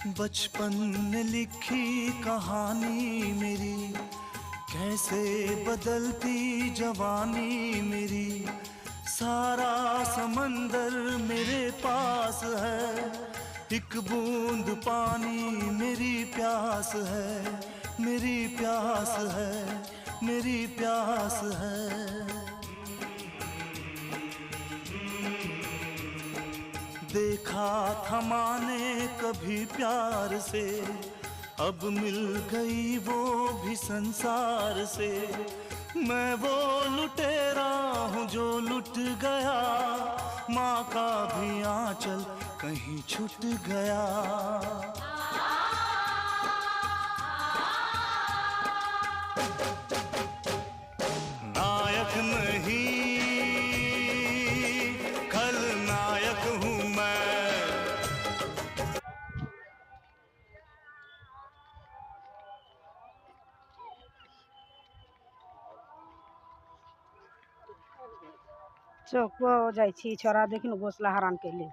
बचपन ने लिखी कहानी मेरी, कैसे बदलती जवानी मेरी। सारा समंदर मेरे पास है, एक बूंद पानी मेरी प्यास है, मेरी प्यास है, मेरी प्यास है। देखा था माने कभी प्यार से, अब मिल गई वो भी संसार से। मैं वो लुटेरा हूँ जो लुट गया, माँ का भी आंचल कहीं छूट गया। नायक नहीं खलनायक हूँ मैं। चौक जाइ छी, छोड़ा देखिन घोसला हरान के लिए।